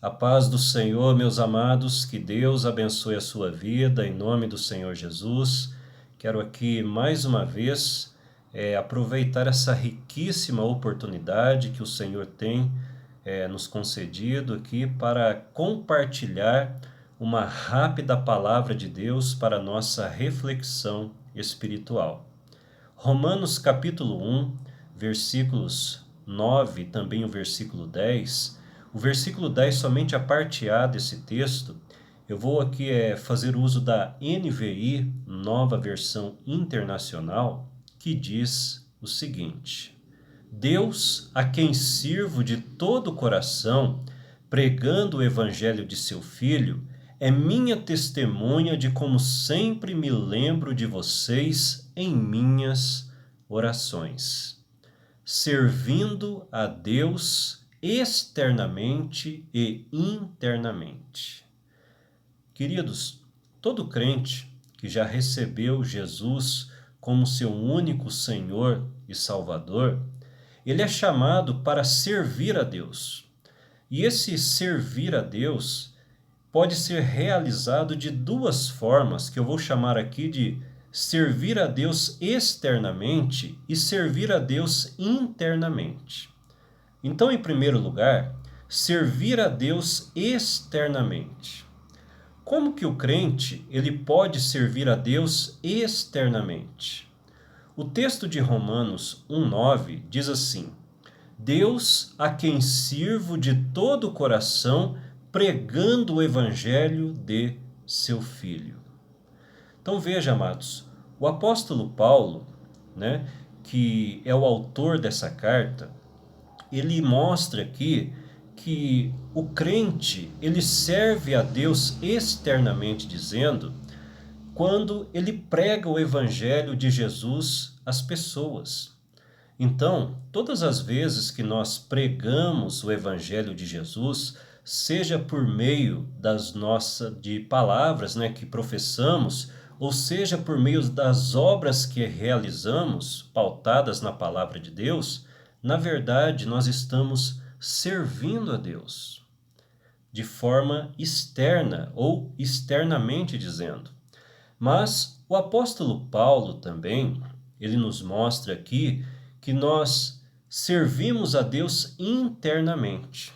A paz do Senhor, meus amados, que Deus abençoe a sua vida, em nome do Senhor Jesus. Quero aqui mais uma vez aproveitar essa riquíssima oportunidade que o Senhor tem nos concedido aqui para compartilhar uma rápida palavra de Deus para a nossa reflexão espiritual. Romanos capítulo 1, versículos 9, também o versículo 10. O versículo 10, somente a parte A desse texto, eu vou aqui fazer uso da NVI, Nova Versão Internacional, que diz o seguinte: Deus, a quem sirvo de todo o coração, pregando o evangelho de seu Filho, é minha testemunha de como sempre me lembro de vocês em minhas orações, servindo a Deus externamente e internamente. Queridos, todo crente que já recebeu Jesus como seu único Senhor e Salvador, ele é chamado para servir a Deus. E esse servir a Deus pode ser realizado de duas formas, que eu vou chamar aqui de servir a Deus externamente e servir a Deus internamente. Então, em primeiro lugar, servir a Deus externamente. Como que o crente ele pode servir a Deus externamente? O texto de Romanos 1,9 diz assim: Deus, a quem sirvo de todo o coração, pregando o evangelho de seu Filho. Então veja, amados, o apóstolo Paulo, que é o autor dessa carta, ele mostra aqui que o crente, ele serve a Deus externamente dizendo, quando ele prega o evangelho de Jesus às pessoas. Então, todas as vezes que nós pregamos o evangelho de Jesus, seja por meio de palavras, que professamos, ou seja por meio das obras que realizamos, pautadas na palavra de Deus, na verdade, nós estamos servindo a Deus de forma externa ou externamente dizendo. Mas o apóstolo Paulo também, ele nos mostra aqui que nós servimos a Deus internamente.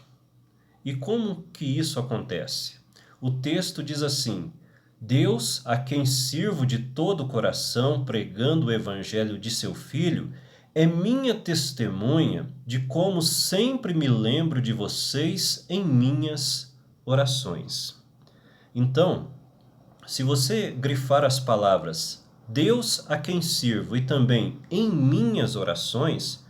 E como que isso acontece? O texto diz assim: Deus, a quem sirvo de todo o coração, pregando o evangelho de seu Filho, é minha testemunha de como sempre me lembro de vocês em minhas orações. Então, se você grifar as palavras Deus a quem sirvo e também em minhas orações,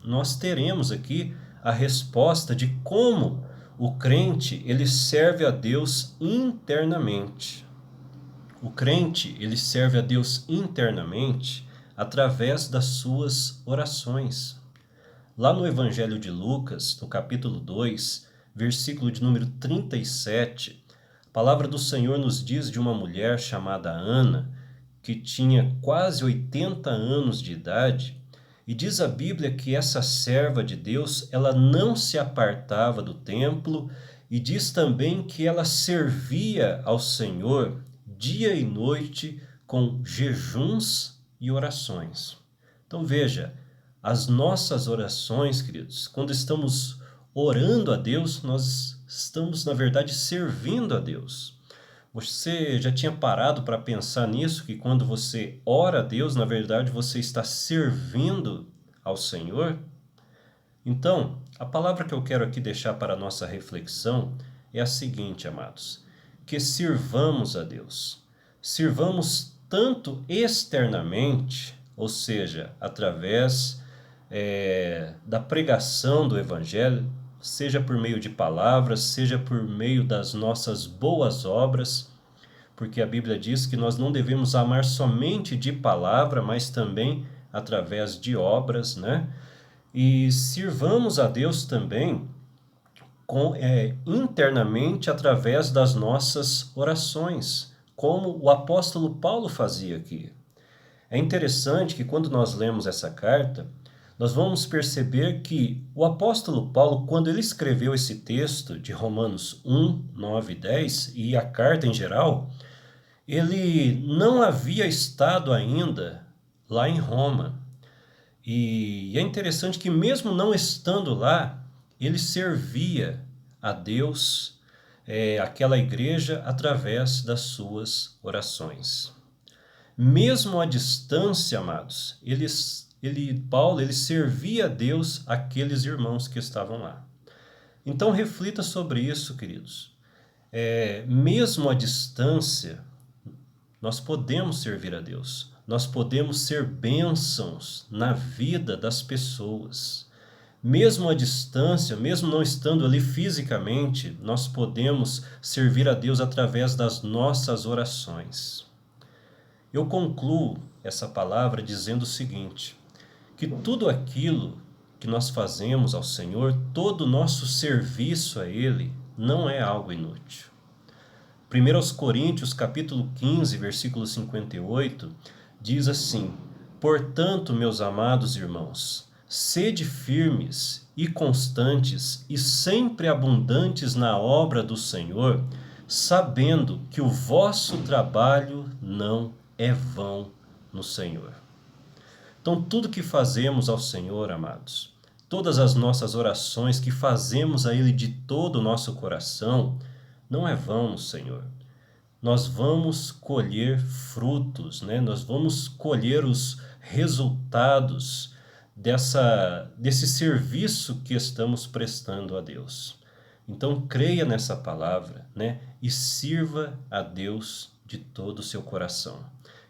nós teremos aqui a resposta de como o crente ele serve a Deus internamente. O crente ele serve a Deus internamente através das suas orações. Lá no Evangelho de Lucas, no capítulo 2, versículo de número 37, a palavra do Senhor nos diz de uma mulher chamada Ana, que tinha quase 80 anos de idade, e diz a Bíblia que essa serva de Deus, ela não se apartava do templo, e diz também que ela servia ao Senhor dia e noite com jejuns e orações. Então veja, as nossas orações, queridos, quando estamos orando a Deus, nós estamos, na verdade, servindo a Deus. Você já tinha parado para pensar nisso, que quando você ora a Deus, na verdade, você está servindo ao Senhor? Então, a palavra que eu quero aqui deixar para a nossa reflexão é a seguinte, amados: que sirvamos a Deus. Sirvamos tanto externamente, ou seja, através da pregação do Evangelho, seja por meio de palavras, seja por meio das nossas boas obras, porque a Bíblia diz que nós não devemos amar somente de palavra, mas também através de obras, E sirvamos a Deus também internamente através das nossas orações, como o apóstolo Paulo fazia aqui. É interessante que quando nós lemos essa carta, nós vamos perceber que o apóstolo Paulo, quando ele escreveu esse texto de Romanos 1, 9 e 10, e a carta em geral, ele não havia estado ainda lá em Roma. E é interessante que mesmo não estando lá, ele servia a Deus, aquela igreja, através das suas orações. Mesmo à distância, amados, Paulo servia a Deus aqueles irmãos que estavam lá. Então reflita sobre isso, queridos. Mesmo à distância, nós podemos servir a Deus. Nós podemos ser bênçãos na vida das pessoas. Mesmo à distância, mesmo não estando ali fisicamente, nós podemos servir a Deus através das nossas orações. Eu concluo essa palavra dizendo o seguinte, que tudo aquilo que nós fazemos ao Senhor, todo o nosso serviço a Ele, não é algo inútil. 1 Coríntios capítulo 15, versículo 58, diz assim: portanto, meus amados irmãos, sede firmes e constantes e sempre abundantes na obra do Senhor, sabendo que o vosso trabalho não é vão no Senhor. Então, tudo que fazemos ao Senhor, amados, todas as nossas orações que fazemos a Ele de todo o nosso coração, não é vão no Senhor. Nós vamos colher frutos, né? Nós vamos colher os resultados desse serviço que estamos prestando a Deus. Então, creia nessa palavra, né? E sirva a Deus de todo o seu coração.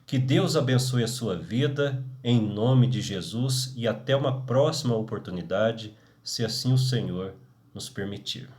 Que Deus abençoe a sua vida, em nome de Jesus, e até uma próxima oportunidade, se assim o Senhor nos permitir.